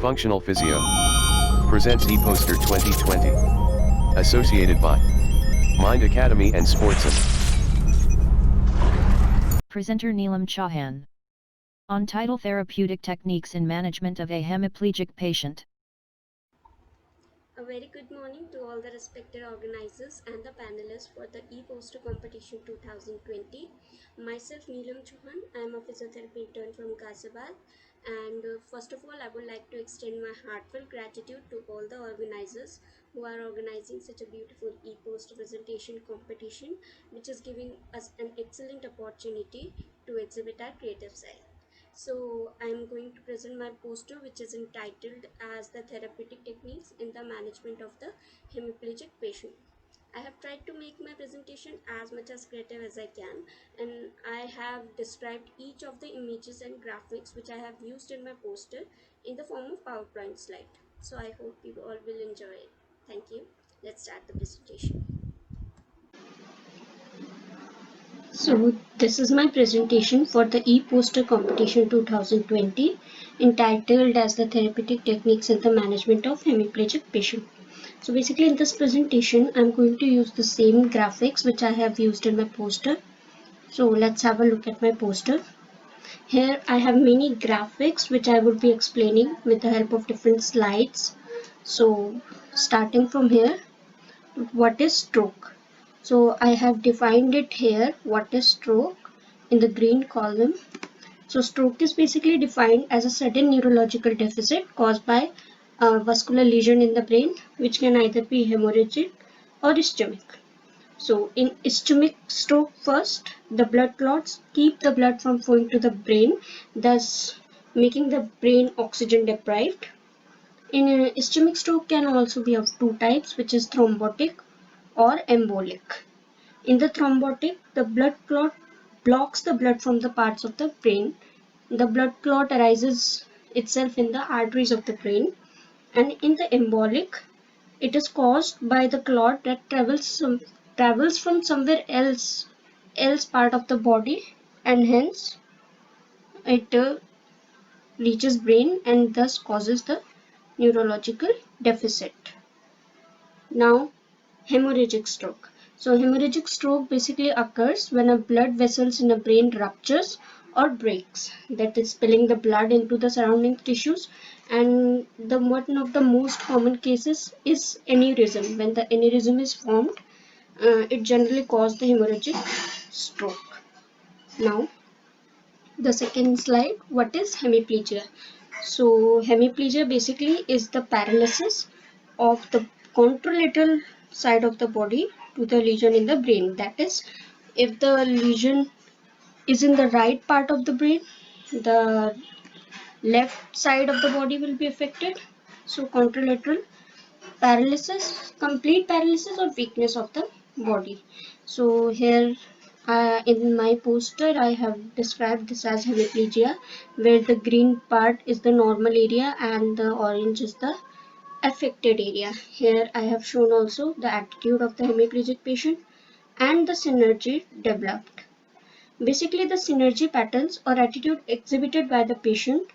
Functional Physio presents ePoster 2020. Associated by Mind Academy and Sportson. Presenter Neelam Chauhan. On title Therapeutic Techniques in Management of a Hemiplegic Patient. A very good morning to all the respected organizers and the panelists for the ePoster Competition 2020. Myself Neelam Chauhan, I am a physiotherapy intern from Ghaziabad, and first of all I would like to extend my heartfelt gratitude to all the organizers who are organizing such a beautiful ePoster presentation competition, which is giving us an excellent opportunity to exhibit our creative side. So I am going to present my poster, which is entitled as the therapeutic techniques in the management of the hemiplegic patient. I have tried to make my presentation as much as creative as I can, and I have described each of the images and graphics which I have used in my poster in the form of PowerPoint slide. So I hope you all will enjoy it. Thank you. Let's start the presentation. So this is my presentation for the ePoster Competition 2020 entitled as the Therapeutic Techniques in the Management of Hemiplegic Patient. So basically in this presentation I'm going to use the same graphics which I have used in my poster. So let's have a look at my poster. Here I have many graphics which I would be explaining with the help of different slides. So starting from here, what is stroke? So I have defined it here, what is stroke, in the green column. So stroke is basically defined as a sudden neurological deficit caused by a vascular lesion in the brain, which can either be hemorrhagic or ischemic. So in ischemic stroke, first the blood clots keep the blood from flowing to the brain, thus making the brain oxygen deprived. In ischemic stroke can also be of two types, which is thrombotic or embolic. In the thrombotic, the blood clot blocks the blood from the parts of the brain. The blood clot arises itself in the arteries of the brain. And in the embolic, it is caused by the clot that travels from somewhere else part of the body, and hence it reaches brain and thus causes the neurological deficit. Now, hemorrhagic stroke. So hemorrhagic stroke basically occurs when a blood vessels in a brain ruptures or breaks, that is spilling the blood into the surrounding tissues, and one of the most common cases is aneurysm. When the aneurysm is formed, it generally causes the hemorrhagic stroke. Now the second slide, what is hemiplegia? So hemiplegia basically is the paralysis of the contralateral side of the body to the lesion in the brain. That is, if the lesion is in the right part of the brain, the left side of the body will be affected. So contralateral paralysis, complete paralysis or weakness of the body. So here in my poster I have described this as hemiplegia, where the green part is the normal area and the orange is the affected area. Here I have shown also the attitude of the hemiplegic patient and the synergy developed. Basically the synergy patterns or attitude exhibited by the patient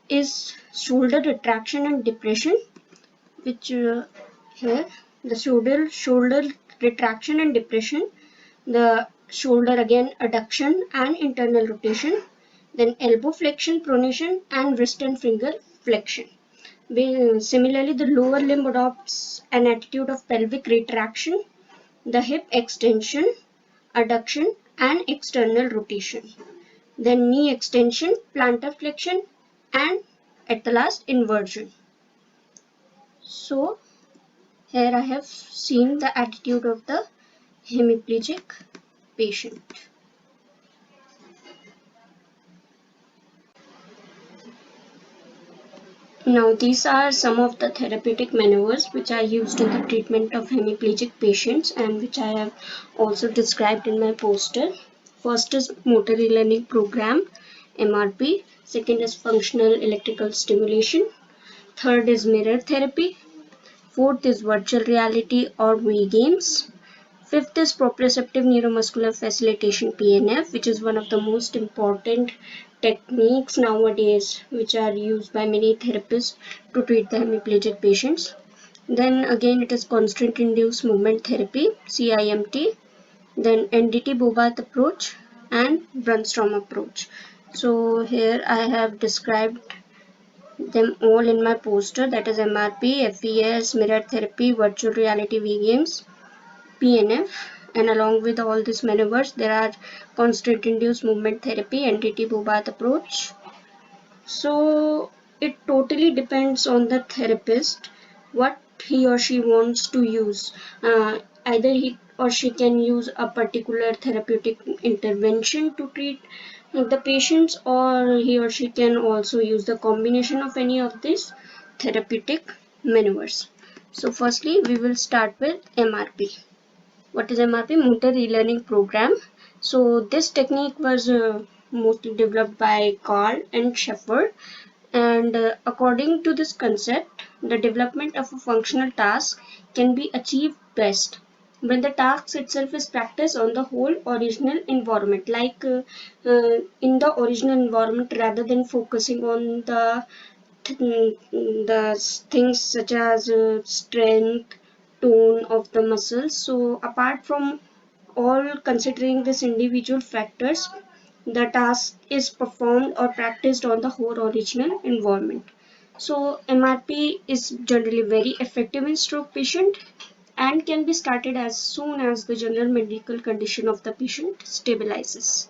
is shoulder retraction and depression, which here the shoulder retraction and depression, the shoulder again adduction and internal rotation, then elbow flexion, pronation, and wrist and finger flexion. Similarly, the lower limb adopts an attitude of pelvic retraction, the hip extension, adduction, and external rotation. Then knee extension, plantar flexion, and at the last inversion. So here I have seen the attitude of the hemiplegic patient. Now these are some of the therapeutic maneuvers which are used in the treatment of hemiplegic patients and which I have also described in my poster. First is motor relearning program, MRP. Second is functional electrical stimulation. Third is mirror therapy. Fourth is virtual reality or Wii games. Fifth is proprioceptive neuromuscular facilitation, PNF, which is one of the most important techniques nowadays, which are used by many therapists to treat the hemiplegic patients. Then again it is constraint induced movement therapy, CIMT. Then NDT Bobath approach and Brunstrom approach. So here I have described them all in my poster, that is MRP, FES, mirror therapy, virtual reality V-games, PNF, and along with all these maneuvers there are constraint induced movement therapy, NDT Bobath approach. So it totally depends on the therapist what he or she wants to use. Either he or she can use a particular therapeutic intervention to treat the patients, or he or she can also use the combination of any of these therapeutic maneuvers. So firstly we will start with MRP. What is MRP? Motor Relearning Program. So this technique was mostly developed by Carl and Shepard, and according to this concept, the development of a functional task can be achieved best when the task itself is practiced on the whole original environment, like in the original environment, rather than focusing on the things such as strength, tone of the muscles. So apart from all considering these individual factors, the task is performed or practiced on the whole original environment. So MRP is generally very effective in stroke patient and can be started as soon as the general medical condition of the patient stabilizes.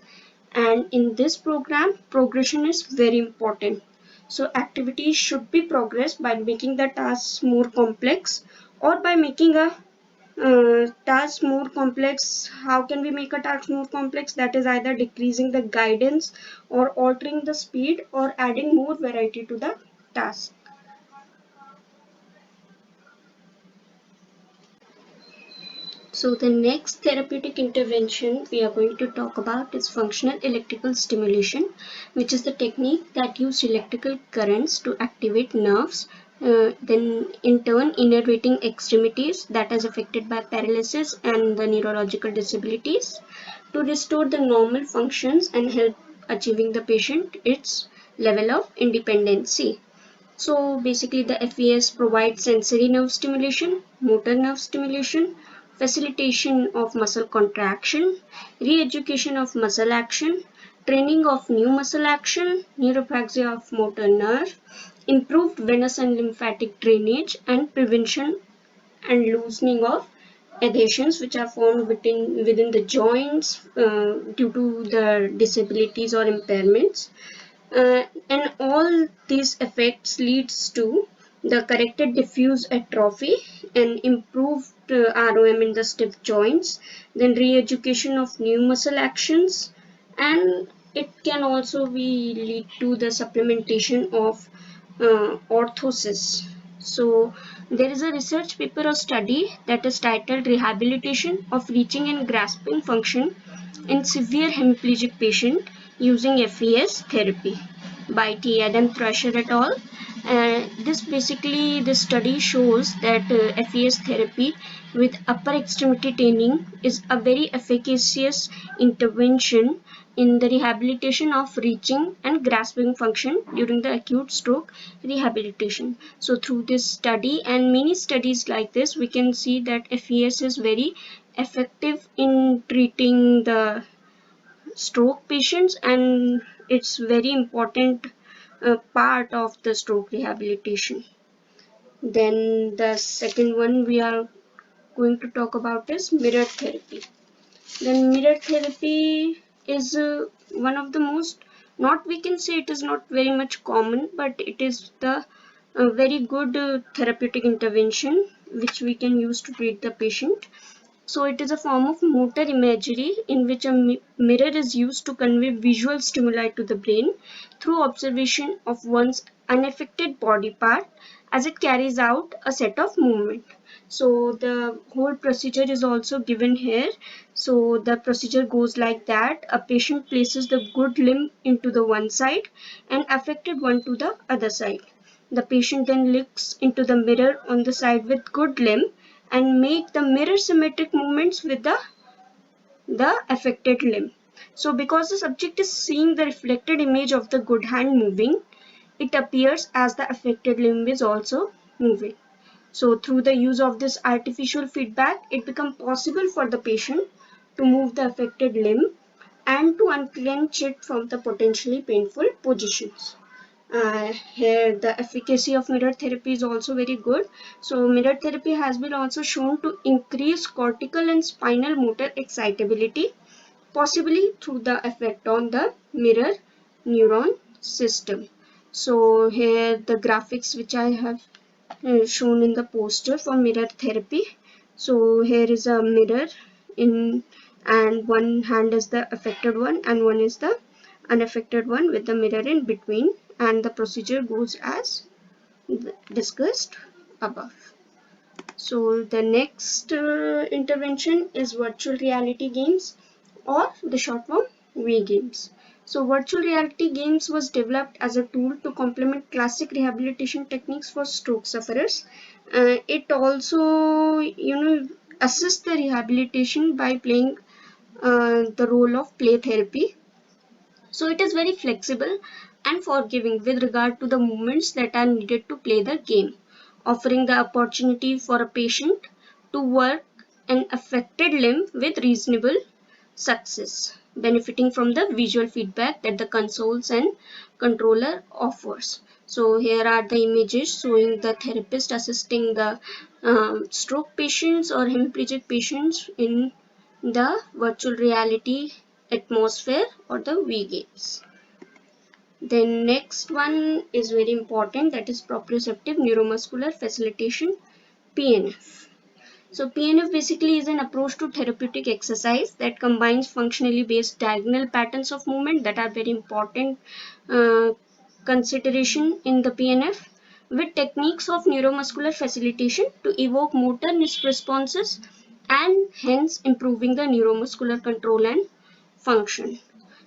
And in this program, progression is very important. So activities should be progressed by making the tasks more complex, or by making a task more complex. How can we make a task more complex? That is either decreasing the guidance, or altering the speed, or adding more variety to the task. So the next therapeutic intervention we are going to talk about is functional electrical stimulation, which is the technique that uses electrical currents to activate nerves, then in turn innervating extremities that is affected by paralysis and the neurological disabilities, to restore the normal functions and help achieving the patient its level of independency. So basically the FES provides sensory nerve stimulation, motor nerve stimulation, facilitation of muscle contraction, re-education of muscle action, training of new muscle action, neuropraxia of motor nerve, improved venous and lymphatic drainage, and prevention and loosening of adhesions which are formed within the joints due to the disabilities or impairments. And all these effects leads to the corrected diffuse atrophy and improved ROM in the stiff joints, then re-education of new muscle actions, and it can also be lead to the supplementation of orthosis. So there is a research paper or study that is titled Rehabilitation of Reaching and Grasping Function in Severe Hemiplegic Patient Using FES Therapy by T. Adam Thrasher et al. This study shows that FES therapy with upper extremity training is a very efficacious intervention in the rehabilitation of reaching and grasping function during the acute stroke rehabilitation. So through this study and many studies like this, we can see that FES is very effective in treating the stroke patients, and it's very important part of the stroke rehabilitation. Then the second one we are going to talk about is mirror therapy. Then mirror therapy is one of the most, not we can say it is not very much common, but it is the very good therapeutic intervention which we can use to treat the patient. So it is a form of motor imagery in which a mirror is used to convey visual stimuli to the brain through observation of one's unaffected body part as it carries out a set of movement. So the whole procedure is also given here. So the procedure goes like that: a patient places the good limb into the one side and affected one to the other side. The patient then looks into the mirror on the side with good limb and make the mirror symmetric movements with the affected limb. So because the subject is seeing the reflected image of the good hand moving, it appears as the affected limb is also moving. So through the use of this artificial feedback, it becomes possible for the patient to move the affected limb and to unclench it from the potentially painful positions. Here the efficacy of mirror therapy is also very good. So mirror therapy has been also shown to increase cortical and spinal motor excitability, possibly through the effect on the mirror neuron system. So here the graphics which I have shown in the poster for mirror therapy. So here is a mirror in, and one hand is the affected one and one is the unaffected one with the mirror in between, and the procedure goes as discussed above. So the next intervention is virtual reality games, or the short form V games. So virtual reality games was developed as a tool to complement classic rehabilitation techniques for stroke sufferers. It also, assists the rehabilitation by playing the role of play therapy. So it is very flexible and forgiving with regard to the movements that are needed to play the game, offering the opportunity for a patient to work an affected limb with reasonable success, benefiting from the visual feedback that the consoles and controller offers. So here are the images showing the therapist assisting the stroke patients or hemiplegic patients in the virtual reality atmosphere or the V games. Then next one is very important, that is proprioceptive neuromuscular facilitation, PNF. So PNF basically is an approach to therapeutic exercise that combines functionally based diagonal patterns of movement that are very important consideration in the PNF with techniques of neuromuscular facilitation to evoke motor responses and hence improving the neuromuscular control and function.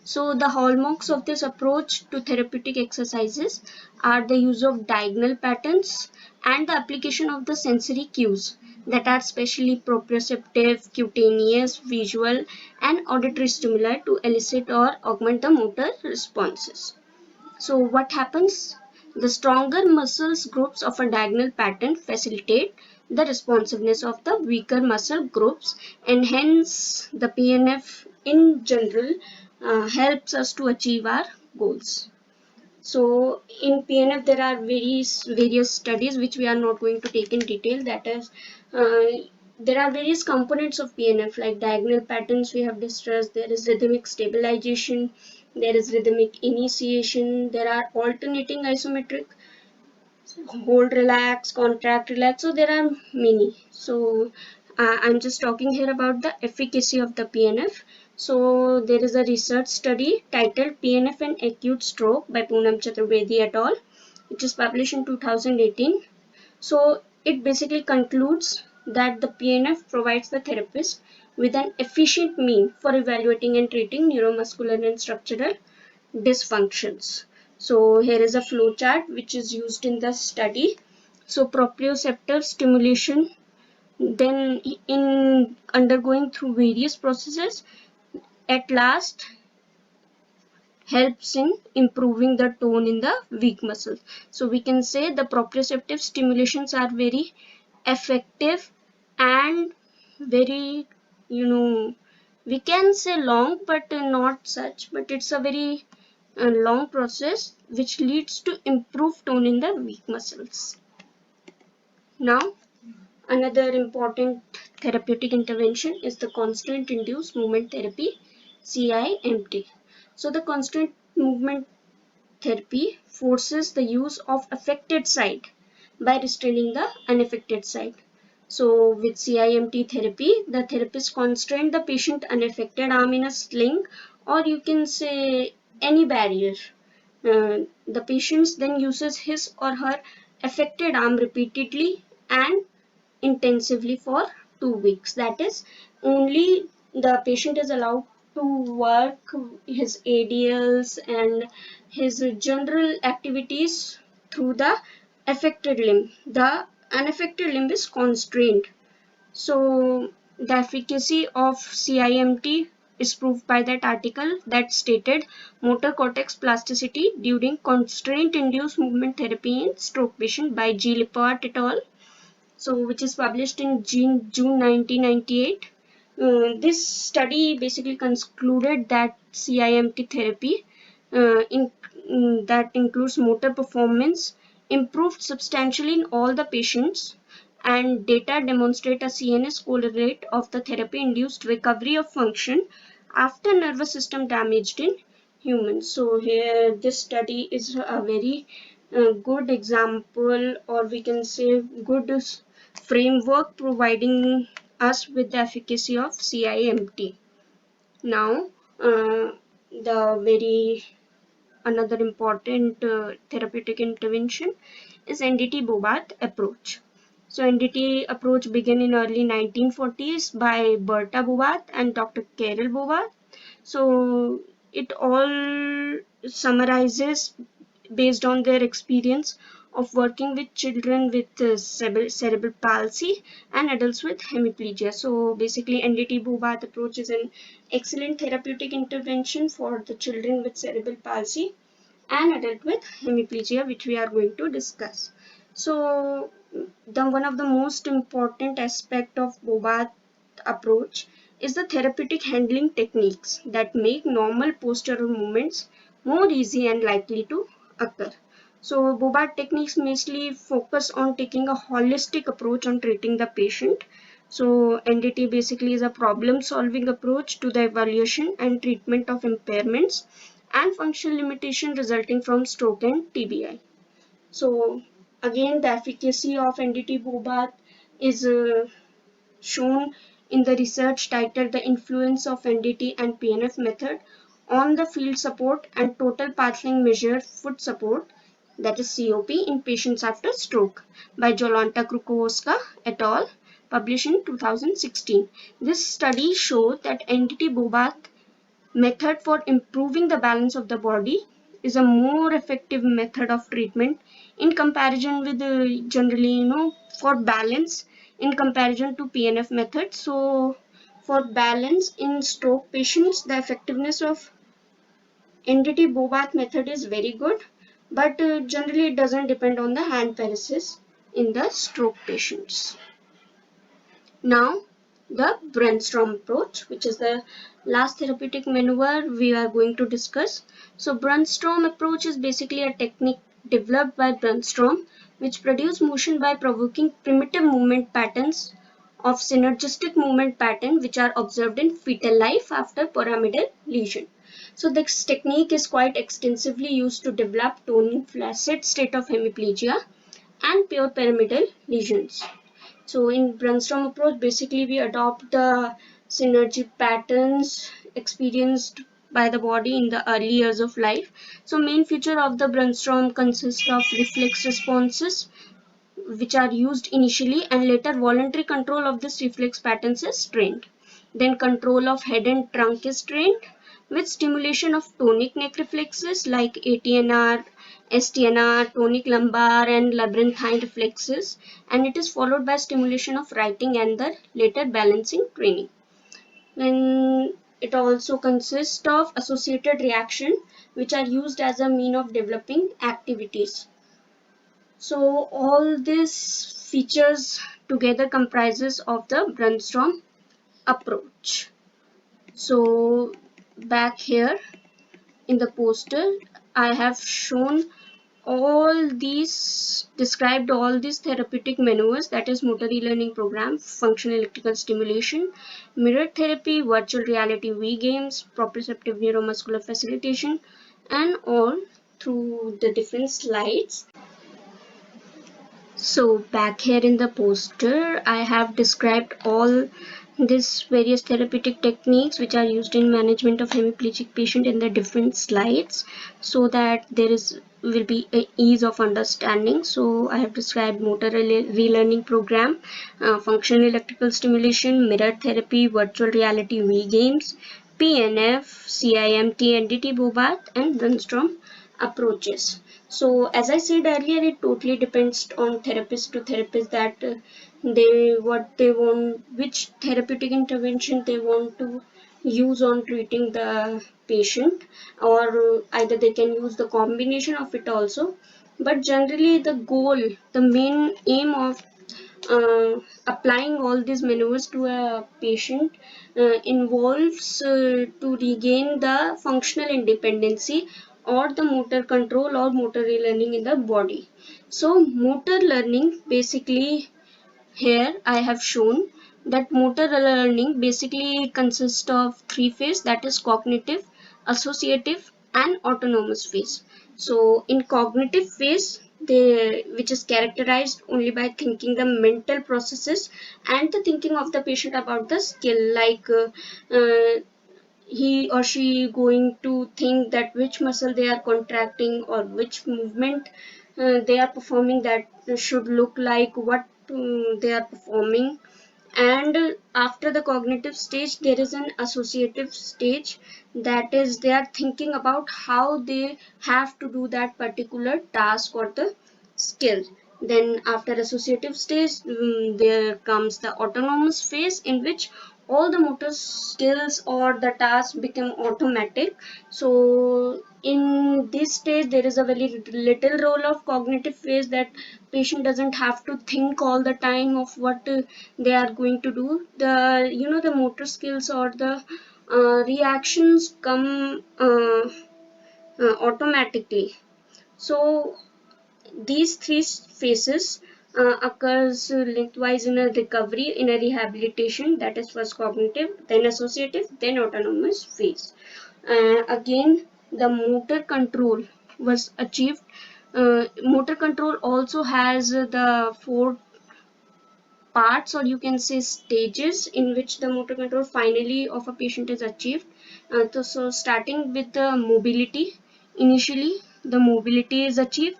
So the hallmarks of this approach to therapeutic exercises are the use of diagonal patterns and the application of the sensory cues that are specially proprioceptive, cutaneous, visual and auditory stimuli to elicit or augment the motor responses. So what happens? The stronger muscles groups of a diagonal pattern facilitate the responsiveness of the weaker muscle groups, and hence the PNF in general helps us to achieve our goals. So in PNF there are various studies which we are not going to take in detail. That is, there are various components of PNF like diagonal patterns we have discussed. There is rhythmic stabilization. There is rhythmic initiation. There are alternating isometric, hold, relax, contract, relax. So there are many. So I'm just talking here about the efficacy of the PNF. So there is a research study titled PNF and Acute Stroke by Poonam Chaturvedi et al., which is published in 2018. So it basically concludes that the PNF provides the therapist with an efficient mean for evaluating and treating neuromuscular and structural dysfunctions. So here is a flow chart which is used in the study. So proprioceptive stimulation, then in undergoing through various processes, at last helps in improving the tone in the weak muscles. So we can say the proprioceptive stimulations are very effective and very, we can say long, but not such, but it's a very long process which leads to improved tone in the weak muscles. Now another important therapeutic intervention is the constraint induced movement therapy, CIMT. So the constraint movement therapy forces the use of affected side by restraining the unaffected side. So with CIMT therapy, the therapist constrain the patient unaffected arm in a sling, or you can say any barrier. The patient then uses his or her affected arm repeatedly and intensively for 2 weeks. That is, only the patient is allowed to work his ADLs and his general activities through the affected limb. The unaffected limb is constrained So the efficacy of CIMT is proved by that article that stated motor cortex plasticity during constraint-induced movement therapy in stroke patient by G. Lippert et al. So which is published in June 1998. This study basically concluded that CIMT therapy that includes motor performance improved substantially in all the patients, and data demonstrate a CNS correlate of the therapy induced recovery of function after nervous system damaged in humans. So here this study is a very good example, or we can say good framework, providing us with the efficacy of CIMT. Now the very another important therapeutic intervention is NDT-Bobath approach. So NDT approach began in early 1940s by Berta Bobath and Dr. Carol Bobath. So it all summarizes based on their experience of working with children with cerebral palsy and adults with hemiplegia. So basically NDT-Bobath approach is an excellent therapeutic intervention for the children with cerebral palsy and adult with hemiplegia, which we are going to discuss. So one of the most important aspect of Bobath approach is the therapeutic handling techniques that make normal postural movements more easy and likely to occur. So Bobath techniques mostly focus on taking a holistic approach on treating the patient. So NDT basically is a problem solving approach to the evaluation and treatment of impairments and functional limitation resulting from stroke and TBI. So again, the efficacy of NDT-Bobath is shown in the research titled The Influence of NDT and PNF Method on the Field Support and Total Pathing Measure Foot Support, that is COP, in patients after stroke by Jolanta Krukowska et al., published in 2016. This study showed that NDT-Bobath method for improving the balance of the body is a more effective method of treatment in comparison with generally for balance in comparison to PNF method. So for balance in stroke patients, the effectiveness of NDT-Bobath method is very good, but generally it doesn't depend on the hand paresis in the stroke patients. Now the Brainstorm approach, which is the last therapeutic maneuver we are going to discuss. So Brainstorm approach is basically a technique developed by Brainstorm which produce motion by provoking primitive movement patterns of synergistic movement pattern which are observed in fetal life after pyramidal lesion. So this technique is quite extensively used to develop tone flaccid state of hemiplegia and pure pyramidal lesions. So in Brainstorm approach, basically we adopt the synergy patterns experienced by the body in the early years of life. So main feature of the Brainstorm consists of reflex responses which are used initially, and later voluntary control of this reflex patterns is trained. Then control of head and trunk is trained with stimulation of tonic neck reflexes like ATNR, STNR, tonic lumbar and labyrinthine reflexes, and it is followed by stimulation of writing and the later balancing training. Then it also consists of associated reaction which are used as a mean of developing activities. So all these features together comprises of the Brainstorm approach. So back here in the poster, I have shown described all these therapeutic maneuvers, that is motor e-learning program, functional electrical stimulation, mirror therapy, virtual reality V games, proprioceptive neuromuscular facilitation, and all through the different slides. So back here in the poster, I have described all these various therapeutic techniques which are used in management of hemiplegic patient in the different slides, so that will be a ease of understanding. So I have described motor relearning program, functional electrical stimulation, mirror therapy, virtual reality V games, PNF, CIMT, NDT-Bobath, and Brainstorm approaches. So as I said earlier, it totally depends on therapist to therapist that what they want, which therapeutic intervention they want to use on treating the patient, or either they can use the combination of it also. But generally the goal, the main aim of applying all these maneuvers to a patient involves to regain the functional independency or the motor control or motor relearning in the body. So motor learning basically, here I have shown that motor learning basically consists of three phases, that is cognitive, associative and autonomous phase. So in cognitive phase, which is characterized only by thinking the mental processes and the thinking of the patient about the skill, like he or she going to think that which muscle they are contracting or which movement they are performing, that should look like what they are performing. And after the cognitive stage there is an associative stage, that is they are thinking about how they have to do that particular task or the skill. Then after associative stage, there comes the autonomous phase, in which all the motor skills or the tasks become automatic. So in this stage there is a very little role of cognitive phase, that patient doesn't have to think all the time of what they are going to do. The motor skills or the reactions come automatically. So these three phases occurs lengthwise in a recovery, in a rehabilitation, that is first cognitive, then associative, then autonomous phase. Again, the motor control was achieved. Motor control also has the four parts, or you can say stages, in which the motor control finally of a patient is achieved. So starting with the mobility, initially the mobility is achieved,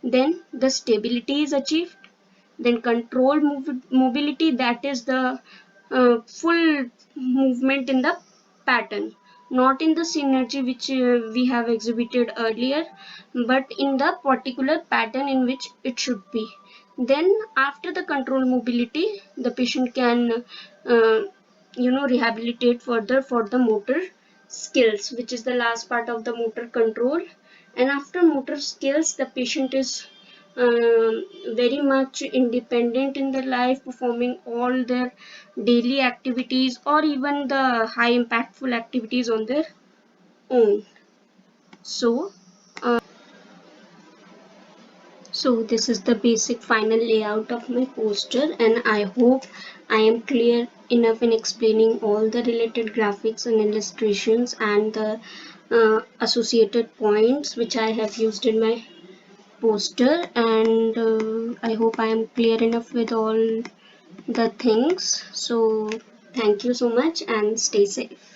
then the stability is achieved, then control mobility, that is the full movement in the pattern, not in the synergy which we have exhibited earlier, but in the particular pattern in which it should be. Then after the control mobility, the patient can rehabilitate further for the motor skills, which is the last part of the motor control. And after motor skills, the patient is very much independent in their life, performing all their daily activities or even the high impactful activities on their own. So So this is the basic final layout of my poster, and I hope I am clear enough in explaining all the related graphics and illustrations and the associated points which I have used in my poster. And I hope I am clear enough with all the things. So thank you so much and stay safe.